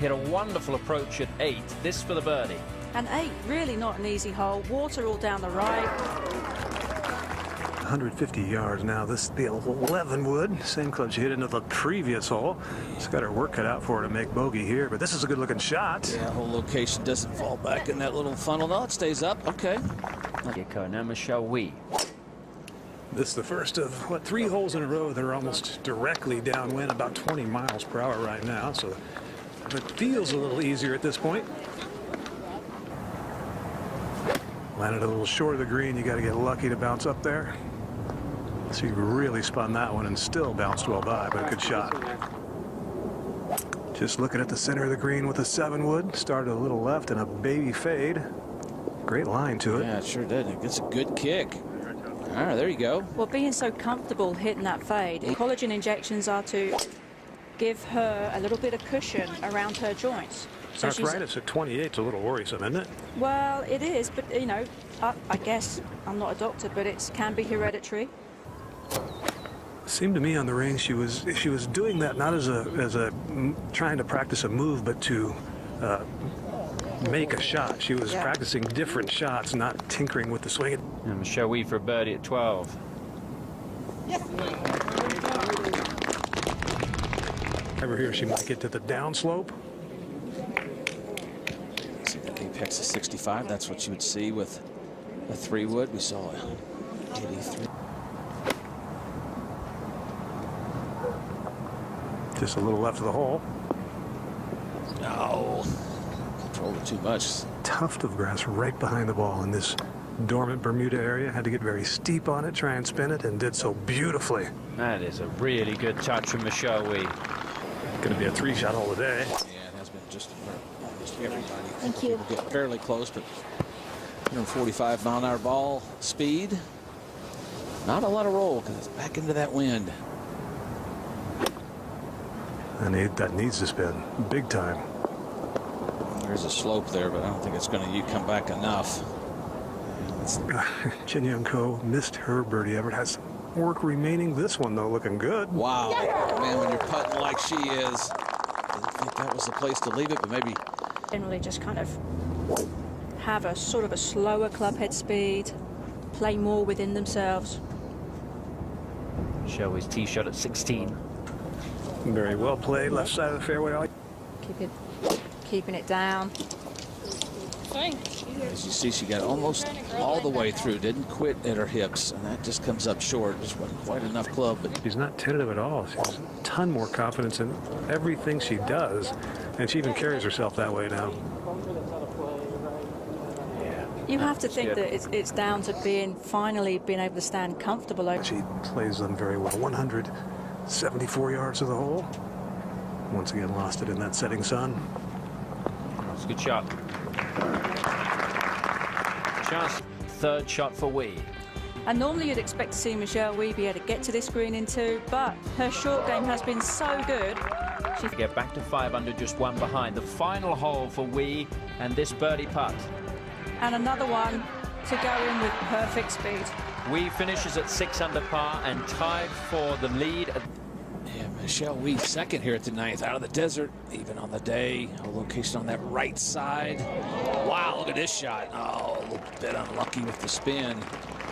Hit a wonderful approach at 8. This for the birdie. And 8, really not an easy hole. Water all down the right. 150 yards now. This is the 11 wood. Same club she hit into the previous hole. She's got her work cut out for her to make bogey here, but this is a good looking shot. Yeah, whole location doesn't fall back in that little funnel. No, it stays up. Okay. Now Michelle Wee. This is the first of, what, 3 holes in a row that are almost directly downwind, about 20 miles per hour right now, so it feels a little easier at this point. Landed a little short of the green. You got to get lucky to bounce up there. She really spun that one and still bounced well by, but a good shot. Just looking at the center of the green with a 7 wood. Started a little left and a baby fade. Great line to it. Yeah, it sure did. It gets a good kick. All right, there you go. Well, being so comfortable hitting that fade, collagen injections are to give her a little bit of cushion around her joints. So arthritis at 28 is a little worrisome, isn't it? Well, it is, but you know, I guess I'm not a doctor, but it can be hereditary. Seemed to me on the range she was doing that not as a trying to practice a move, but to make a shot. She was practicing different shots, not tinkering with the swing. And Michelle Wee for a birdie at 12. Over here, she might get to the downslope. Apex is 65. That's what you would see with a 3 wood. We saw 83. Just a little left of the hole. No. Controlled it too much. Tuft of grass right behind the ball in this dormant Bermuda area. Had to get very steep on it, try and spin it, and did so beautifully. That is a really good touch from Michelle Wee. Going to be a 3-shot hole today. Yeah, it has been just almost everybody. Thank you. People get fairly close, but 145 mile an hour ball speed. Not a lot of roll because it's back into that wind. And that needs to spin big time. There's a slope there, but I don't think it's going to come back enough. Chin Young Ko missed her birdie. Everett has some work remaining. This one, though, looking good. Wow. Man, when you're putting like she is, I didn't think that was the place to leave it, but maybe. Generally just kind of have a sort of a slower club head speed, play more within themselves. Michelle Wee's tee shot at 16. Very well played. Left side of the fairway. Keeping it down. As you see, she got almost all the way through, didn't quit at her hips, and that just comes up short. Just wasn't quite enough club. But she's not tentative at all. She has a ton more confidence in everything she does, and she even carries herself that way now. You have to think that it's down to finally being able to stand comfortable over. She plays them very well. 174 yards to the hole. Once again, lost it in that setting sun. That's a good shot. Just 3rd shot for Wee. And normally you'd expect to see Michelle Wee be able to get to this green in 2, but her short game has been so good. She can get back to 5 under, just 1 behind. The final hole for Wee and this birdie putt. And another one to go in with perfect speed. Wee finishes at 6 under par and tied for the lead. yeah, Michelle Wee 2nd here at the 9th, out of the desert, even on the day. A location on that right side. Wow, look at this shot. Oh, a little bit unlucky with the spin.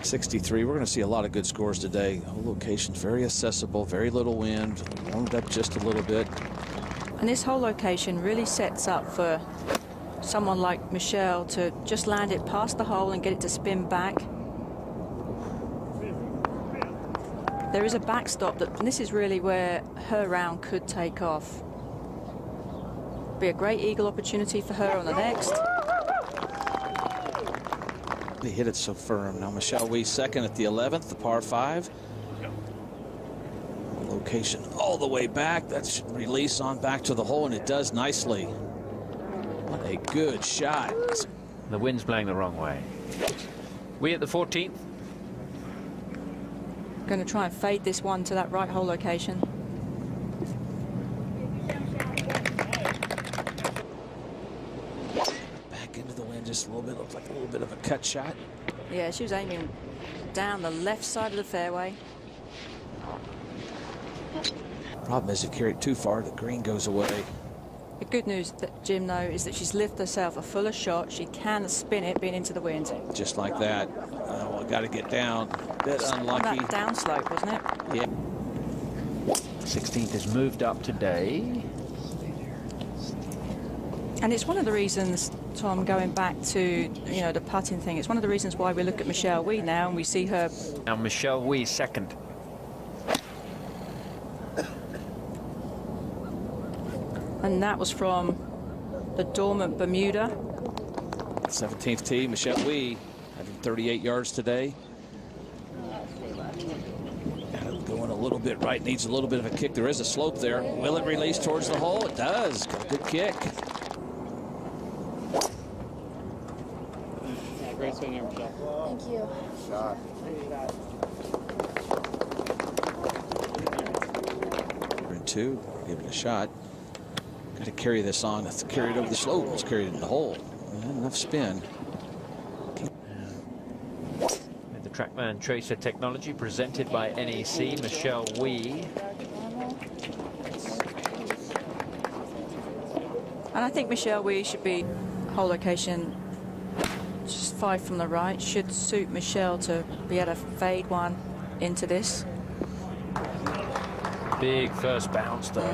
63. We're going to see a lot of good scores today. The whole location's very accessible, very little wind, warmed up just a little bit. And this whole location really sets up for someone like Michelle to just land it past the hole and get it to spin back. There is a backstop, and this is really where her round could take off. Be a great eagle opportunity for her on the next. They hit it so firm. Now Michelle Wee 2nd at the 11th, the par 5. Location all the way back. That should release on back to the hole, and it does nicely. What a good shot. The wind's blowing the wrong way. Wee at the 14th. Going to try and fade this one to that right hole location. Back into the wind just a little bit. Looked like a little bit of a cut shot. Yeah, she was aiming down the left side of the fairway. Problem is, if you carry it too far, the green goes away. The good news, that Jim, though, is that she's lifted herself a fuller shot. She can spin it being into the wind. Just like that. Well, got to get down. Bit unlucky. On that downslope, wasn't it? Yeah. 16th has moved up today. And it's one of the reasons, Tom, going back to, you know, the putting thing, it's one of the reasons why we look at Michelle Wie now and we see her. Now Michelle Wie second. And that was from the dormant Bermuda. 17th tee, Michelle Wie, 138 yards today. Going a little bit right, needs a little bit of a kick. There is a slope there. Will it release towards the hole? It does. Got a good kick. Yeah, great swing here, Michelle. Thank you. Shot. We're in two. Give it a shot. Got to carry this on. Let's carry it over the slope. Let's carry it in the hole. Enough spin. The TrackMan Tracer technology presented by NEC, Michelle Wie. And I think Michelle Wie should be hole location just 5 from the right. Should suit Michelle to be able to fade one into this. Big first bounce though.